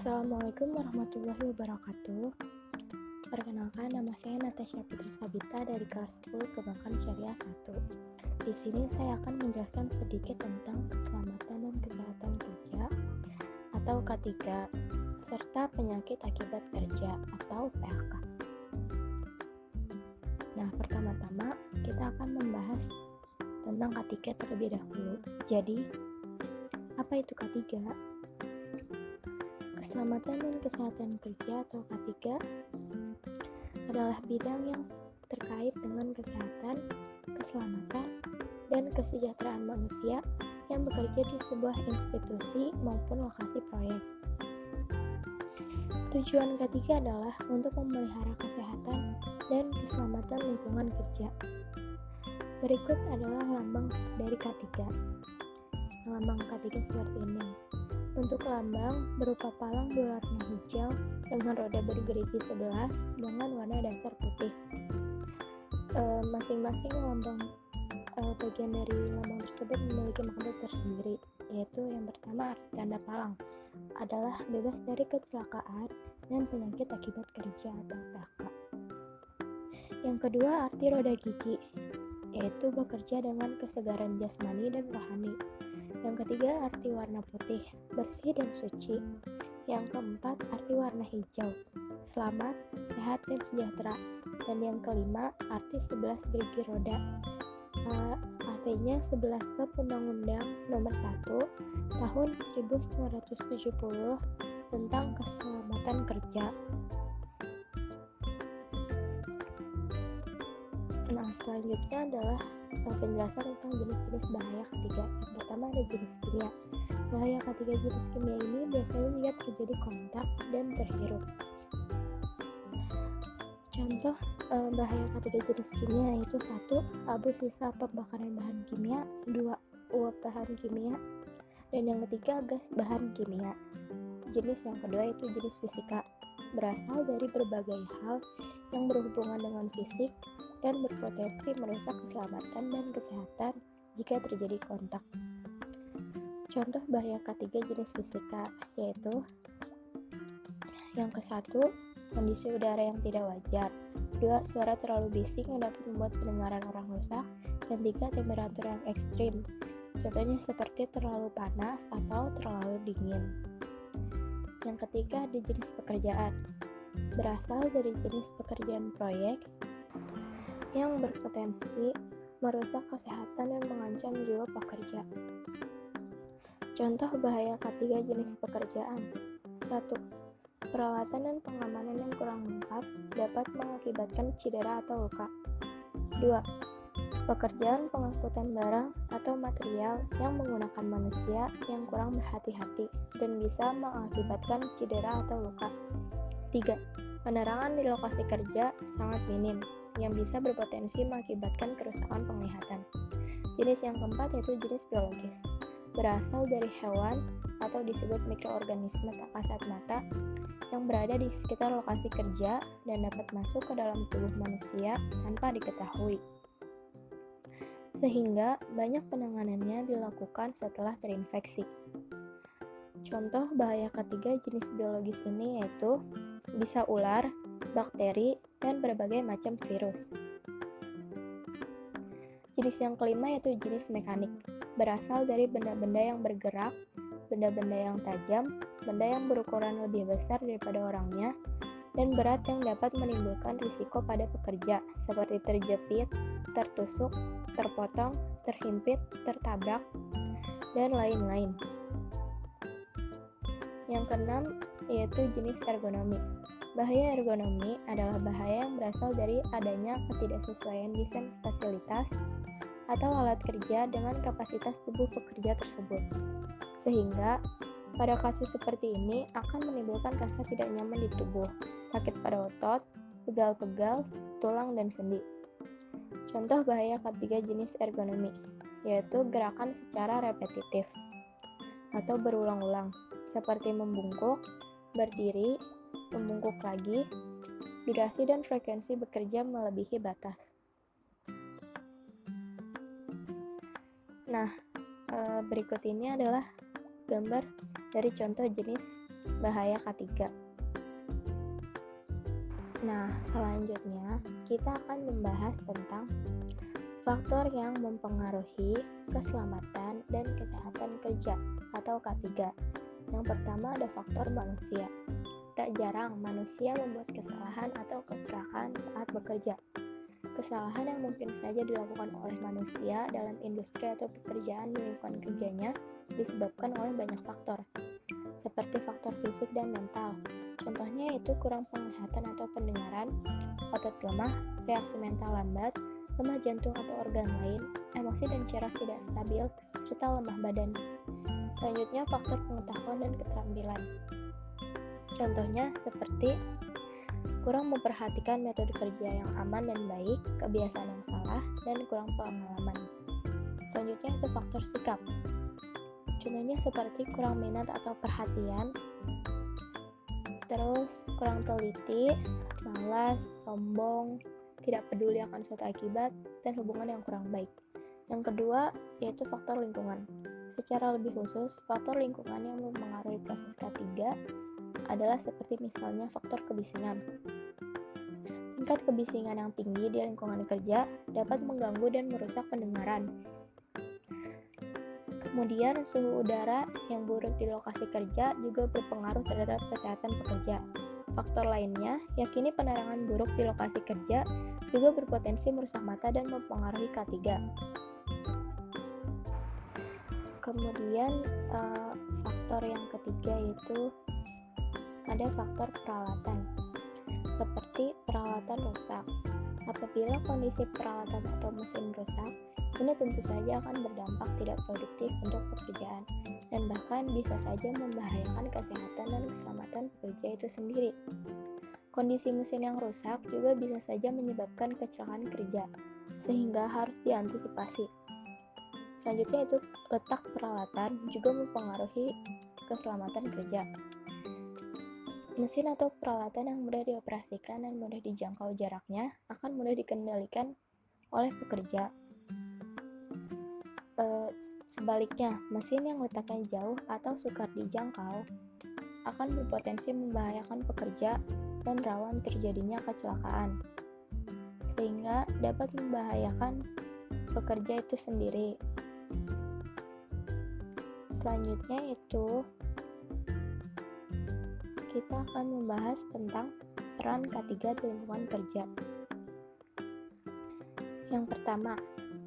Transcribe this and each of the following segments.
Assalamualaikum warahmatullahi wabarakatuh. Perkenalkan, nama saya Natasha Putri Sabita dari kelas 10 Perbankan Syariah 1. Di sini saya akan menjelaskan sedikit tentang keselamatan dan kesehatan kerja atau K3 serta penyakit akibat kerja atau PHK. Nah, pertama-tama kita akan membahas tentang K3 terlebih dahulu. Jadi, apa itu K3? Keselamatan dan kesehatan kerja atau K3 adalah bidang yang terkait dengan kesehatan, keselamatan, dan kesejahteraan manusia yang bekerja di sebuah institusi maupun lokasi proyek. Tujuan K3 adalah untuk memelihara kesehatan dan keselamatan lingkungan kerja. Berikut adalah lambang dari K3. Lambang K3 seperti ini. Untuk lambang berupa palang berwarna hijau dengan roda bergerigi 11 dengan warna dasar putih. Masing-masing lambang bagian dari lambang tersebut memiliki makna tersendiri, yaitu yang pertama arti tanda palang adalah bebas dari kecelakaan dan penyakit akibat kerja atau PHK. Yang kedua arti roda gigi, yaitu bekerja dengan kesegaran jasmani dan rohani. Yang ketiga, arti warna putih, bersih dan suci. Yang keempat, arti warna hijau, selamat, sehat, dan sejahtera. Dan yang kelima, arti 11 gerigi roda. Artinya 11 bab Undang-Undang Nomor 1 Tahun 1970 tentang keselamatan kerja. Nah, selanjutnya adalah penjelasan tentang jenis-jenis bahaya K3. Yang pertama ada jenis kimia. Bahaya K3 jenis kimia ini biasanya jika terjadi kontak dan terhirup. Contoh bahaya K3 jenis kimia yaitu 1. Abu sisa pembakaran bahan kimia, 2. Uap bahan kimia, dan yang ketiga gas bahan kimia. Jenis yang kedua yaitu jenis fisika, berasal dari berbagai hal yang berhubungan dengan fisik dan berpotensi merusak keselamatan dan kesehatan jika terjadi kontak. Contoh bahaya K3 jenis fisika yaitu yang ke-1, kondisi udara yang tidak wajar, 2. Suara terlalu bising yang dapat membuat pendengaran orang rusak, dan 3. Temperatur yang ekstrim, contohnya seperti terlalu panas atau terlalu dingin. Yang ketiga ada jenis pekerjaan, berasal dari jenis pekerjaan proyek yang berpotensi merusak kesehatan dan mengancam jiwa pekerja. Contoh bahaya K3 jenis pekerjaan. 1. Peralatan dan pengamanan yang kurang lengkap dapat mengakibatkan cedera atau luka. 2. Pekerjaan pengangkutan barang atau material yang menggunakan manusia yang kurang berhati-hati dan bisa mengakibatkan cedera atau luka. 3. Penerangan di lokasi kerja sangat minim yang bisa berpotensi mengakibatkan kerusakan penglihatan. Jenis yang keempat yaitu jenis biologis, berasal dari hewan atau disebut mikroorganisme tak kasat mata yang berada di sekitar lokasi kerja dan dapat masuk ke dalam tubuh manusia tanpa diketahui, sehingga banyak penanganannya dilakukan setelah terinfeksi. Contoh bahaya K3 jenis biologis ini yaitu bisa ular, bakteri, dan berbagai macam virus. Jenis yang kelima yaitu jenis mekanik, berasal dari benda-benda yang bergerak, benda-benda yang tajam, benda yang berukuran lebih besar daripada orangnya, dan berat yang dapat menimbulkan risiko pada pekerja, seperti terjepit, tertusuk, terpotong, terhimpit, tertabrak, dan lain-lain. Yang keenam yaitu jenis ergonomi. Bahaya ergonomi adalah bahaya yang berasal dari adanya ketidaksesuaian desain fasilitas atau alat kerja dengan kapasitas tubuh pekerja tersebut, sehingga pada kasus seperti ini akan menimbulkan rasa tidak nyaman di tubuh, sakit pada otot, pegal-pegal, tulang, dan sendi. Contoh bahaya K3 jenis ergonomi yaitu gerakan secara repetitif atau berulang-ulang, seperti membungkuk, berdiri, membungkuk lagi, durasi dan frekuensi bekerja melebihi batas. Nah, berikut ini adalah gambar dari contoh jenis bahaya K3. Nah, selanjutnya kita akan membahas tentang faktor yang mempengaruhi keselamatan dan kesehatan kerja atau K3. Yang pertama ada faktor manusia. Tak jarang manusia membuat kesalahan atau kecelakaan saat bekerja. Kesalahan yang mungkin saja dilakukan oleh manusia dalam industri atau pekerjaan di lingkungan kerjanya disebabkan oleh banyak faktor, seperti faktor fisik dan mental. Contohnya yaitu kurang penglihatan atau pendengaran, otot lemah, reaksi mental lambat, lemah jantung atau organ lain, emosi dan syaraf tidak stabil, serta lemah badan. Selanjutnya faktor pengetahuan dan keterampilan. Contohnya seperti kurang memperhatikan metode kerja yang aman dan baik, kebiasaan yang salah, dan kurang pengalaman. Selanjutnya itu faktor sikap. Contohnya seperti kurang minat atau perhatian, terus kurang teliti, malas, sombong, tidak peduli akan suatu akibat, dan hubungan yang kurang baik. Yang kedua yaitu faktor lingkungan. Secara lebih khusus, faktor lingkungan yang mempengaruhi proses K3 adalah seperti misalnya faktor kebisingan. Tingkat kebisingan yang tinggi di lingkungan kerja dapat mengganggu dan merusak pendengaran. Kemudian suhu udara yang buruk di lokasi kerja juga berpengaruh terhadap kesehatan pekerja. Faktor lainnya, yakini penerangan buruk di lokasi kerja juga berpotensi merusak mata dan mempengaruhi K3. Kemudian faktor yang ketiga yaitu ada faktor peralatan, seperti peralatan rusak. Apabila kondisi peralatan atau mesin rusak, ini tentu saja akan berdampak tidak produktif untuk pekerjaan dan bahkan bisa saja membahayakan kesehatan dan keselamatan pekerja itu sendiri. Kondisi mesin yang rusak juga bisa saja menyebabkan kecelakaan kerja, sehingga harus diantisipasi. Selanjutnya itu letak peralatan juga mempengaruhi keselamatan kerja. Mesin atau peralatan yang mudah dioperasikan dan mudah dijangkau jaraknya akan mudah dikendalikan oleh pekerja. Sebaliknya, mesin yang letaknya jauh atau sukar dijangkau akan berpotensi membahayakan pekerja dan rawan terjadinya kecelakaan, sehingga dapat membahayakan pekerja itu sendiri. Selanjutnya itu kita akan membahas tentang peran K3 di lingkungan kerja. Yang pertama,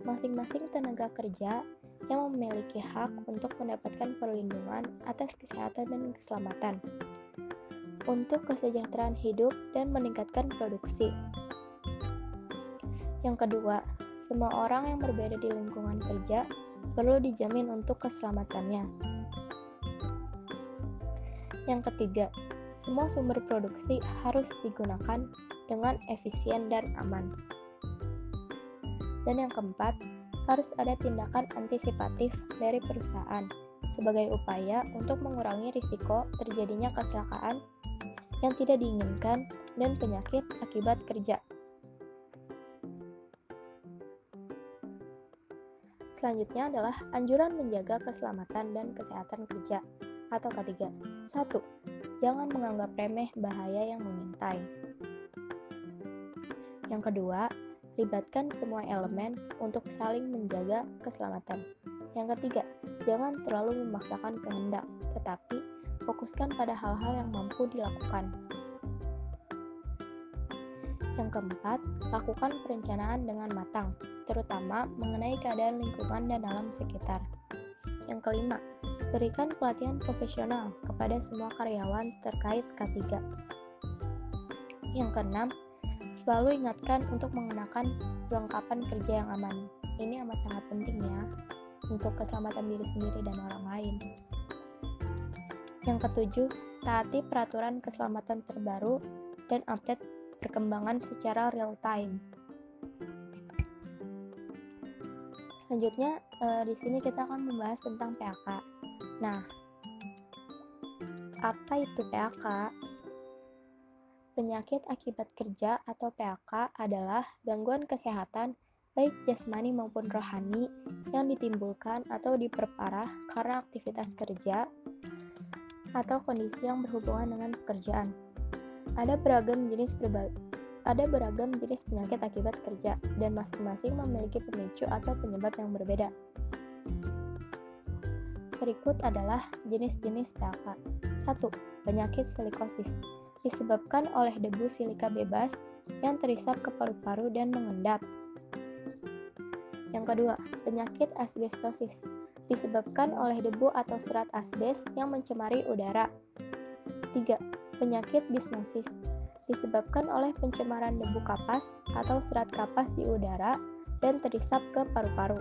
masing-masing tenaga kerja yang memiliki hak untuk mendapatkan perlindungan atas kesehatan dan keselamatan, untuk kesejahteraan hidup dan meningkatkan produksi. Yang kedua, semua orang yang berbeda di lingkungan kerja perlu dijamin untuk keselamatannya. Yang ketiga, semua sumber produksi harus digunakan dengan efisien dan aman. Dan yang keempat, harus ada tindakan antisipatif dari perusahaan sebagai upaya untuk mengurangi risiko terjadinya kecelakaan yang tidak diinginkan dan penyakit akibat kerja. Selanjutnya adalah anjuran menjaga keselamatan dan kesehatan kerja atau K3. 1. Jangan menganggap remeh bahaya yang mengintai. Yang kedua, libatkan semua elemen untuk saling menjaga keselamatan. Yang ketiga, jangan terlalu memaksakan kehendak, tetapi fokuskan pada hal-hal yang mampu dilakukan. Yang keempat, lakukan perencanaan dengan matang, terutama mengenai keadaan lingkungan dan alam sekitar. Yang kelima, berikan pelatihan profesional kepada semua karyawan terkait K3. Yang keenam, selalu ingatkan untuk mengenakan perlengkapan kerja yang aman. Ini amat sangat penting ya, untuk keselamatan diri sendiri dan orang lain. Yang ketujuh, taati peraturan keselamatan terbaru dan update perkembangan secara real time. Selanjutnya, di sini kita akan membahas tentang PHK. Nah, apa itu PHK? Penyakit akibat kerja atau PHK adalah gangguan kesehatan baik jasmani maupun rohani, yang ditimbulkan atau diperparah karena aktivitas kerja atau kondisi yang berhubungan dengan pekerjaan. Ada beragam jenis penyakit akibat kerja, dan masing-masing memiliki pemicu atau penyebab yang berbeda. Berikut adalah jenis-jenis PHK. 1. Penyakit silikosis. Disebabkan oleh debu silika bebas yang terisap ke paru-paru dan mengendap. Yang kedua, penyakit asbestosis. Disebabkan oleh debu atau serat asbes yang mencemari udara. 3. Penyakit bisnosis. Disebabkan oleh pencemaran debu kapas atau serat kapas di udara dan terisap ke paru-paru.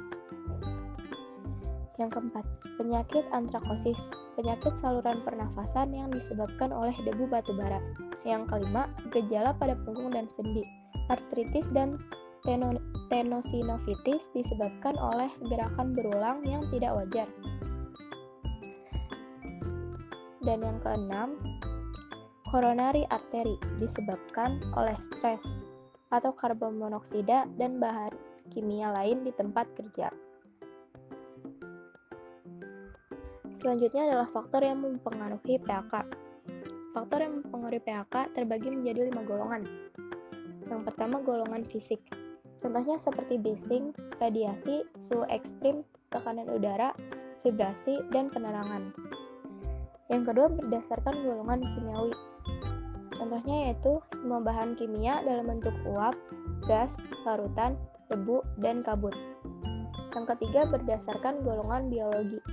Yang keempat, penyakit antrakosis. Penyakit saluran pernafasan yang disebabkan oleh debu batubara. Yang kelima, gejala pada punggung dan sendi. Artritis dan tenosinovitis disebabkan oleh gerakan berulang yang tidak wajar. Dan yang keenam, coronary artery disebabkan oleh stres atau karbon monoksida dan bahan kimia lain di tempat kerja. Selanjutnya adalah faktor yang mempengaruhi PHK. Faktor yang mempengaruhi PHK terbagi menjadi 5 golongan. Yang pertama, golongan fisik. Contohnya seperti bising, radiasi, suhu ekstrim, tekanan udara, vibrasi, dan penerangan. Yang kedua, berdasarkan golongan kimiawi. Contohnya yaitu semua bahan kimia dalam bentuk uap, gas, larutan, debu, dan kabut. Yang ketiga, berdasarkan golongan biologi.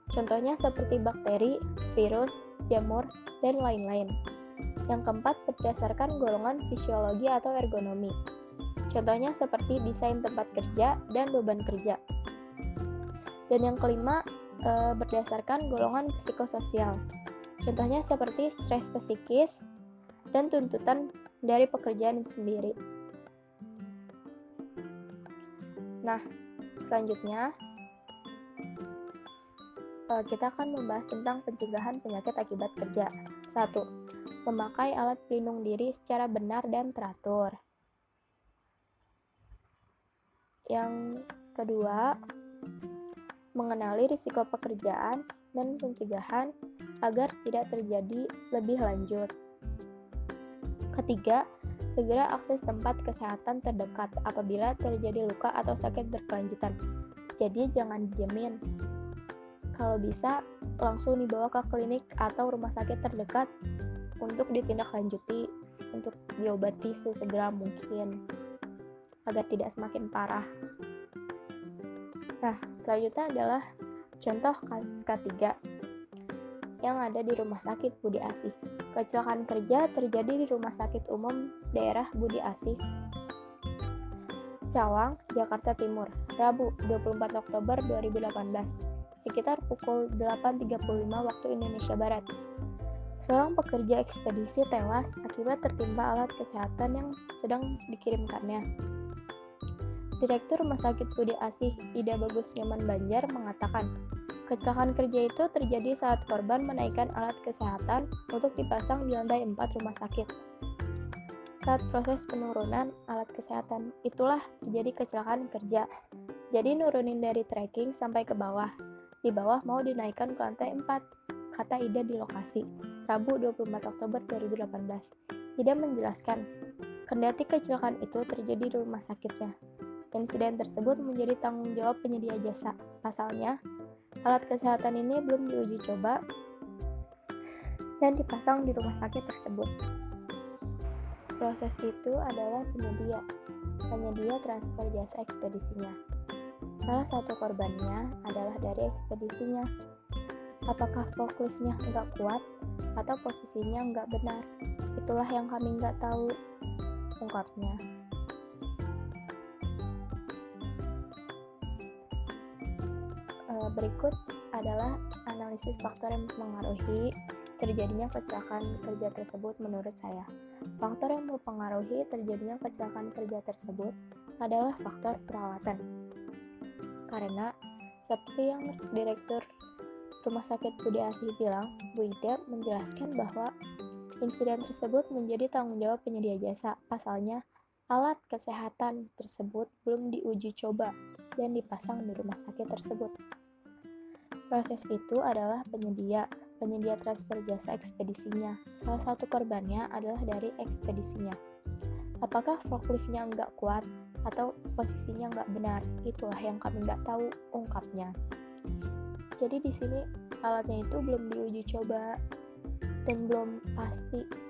Contohnya seperti bakteri, virus, jamur, dan lain-lain. Yang keempat, berdasarkan golongan fisiologi atau ergonomi. Contohnya seperti desain tempat kerja dan beban kerja. Dan yang kelima, berdasarkan golongan psikososial. Contohnya seperti stres psikis dan tuntutan dari pekerjaan itu sendiri. Nah, selanjutnya kita akan membahas tentang pencegahan penyakit akibat kerja. 1. Memakai alat pelindung diri secara benar dan teratur. Yang kedua, mengenali risiko pekerjaan dan pencegahan agar tidak terjadi lebih lanjut. Ketiga, segera akses tempat kesehatan terdekat apabila terjadi luka atau sakit berkelanjutan. Jadi jangan dijamin. Kalau bisa, langsung dibawa ke klinik atau rumah sakit terdekat untuk ditindaklanjuti, untuk diobati sesegera mungkin, agar tidak semakin parah. Nah, selanjutnya adalah contoh kasus ketiga yang ada di Rumah Sakit Budi Asih. Kecelakaan kerja terjadi di Rumah Sakit Umum Daerah Budi Asih, Cawang, Jakarta Timur, Rabu 24 Oktober 2018, sekitar pukul 8.35 waktu Indonesia Barat. Seorang pekerja ekspedisi tewas akibat tertimpa alat kesehatan yang sedang dikirimkannya. Direktur Rumah Sakit Budi Asih, Ida Bagus Nyoman Banjar, mengatakan, kecelakaan kerja itu terjadi saat korban menaikkan alat kesehatan untuk dipasang di lantai 4 rumah sakit. Saat proses penurunan alat kesehatan, itulah terjadi kecelakaan kerja. Jadi nurunin dari tracking sampai ke bawah. Di bawah mau dinaikkan ke lantai 4, kata Ida di lokasi, Rabu 24 Oktober 2018. Ida menjelaskan, kendati kecelakaan itu terjadi di rumah sakitnya, insiden tersebut menjadi tanggung jawab penyedia jasa. Pasalnya, alat kesehatan ini belum diuji coba dan dipasang di rumah sakit tersebut. Proses itu adalah penyedia transfer jasa ekspedisinya. Salah satu korbannya adalah dari ekspedisinya. Apakah forkliftnya nggak kuat atau posisinya nggak benar? Itulah yang kami nggak tahu, ungkapnya. Berikut adalah analisis faktor yang mempengaruhi terjadinya kecelakaan kerja tersebut menurut saya. Faktor yang mempengaruhi terjadinya kecelakaan kerja tersebut adalah faktor perawatan. Karena seperti yang Direktur Rumah Sakit Budi Asih bilang, Bu Ida menjelaskan bahwa insiden tersebut menjadi tanggung jawab penyedia jasa. Pasalnya, Alat kesehatan tersebut belum diuji coba dan dipasang di rumah sakit tersebut. Proses itu adalah penyedia transfer jasa ekspedisinya. Salah satu korbannya adalah dari ekspedisinya. Apakah forkliftnya nggak kuat atau posisinya nggak benar? Itulah yang kami nggak tahu, ungkapnya. Jadi di sini alatnya itu belum diuji coba dan belum pasti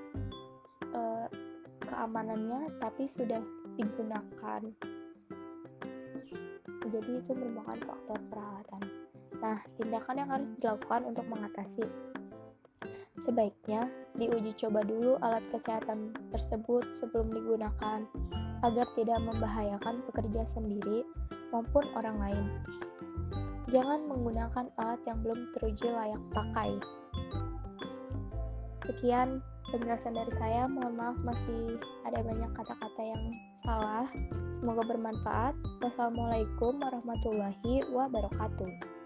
keamanannya, tapi sudah digunakan. Jadi itu merupakan faktor peralatan. Nah, tindakan yang harus dilakukan untuk mengatasi. Sebaiknya diuji coba dulu alat kesehatan tersebut sebelum digunakan, agar tidak membahayakan pekerja sendiri maupun orang lain. Jangan menggunakan alat yang belum teruji layak pakai. Sekian penjelasan dari saya. Mohon maaf masih ada banyak kata-kata yang salah. Semoga bermanfaat. Wassalamualaikum warahmatullahi wabarakatuh.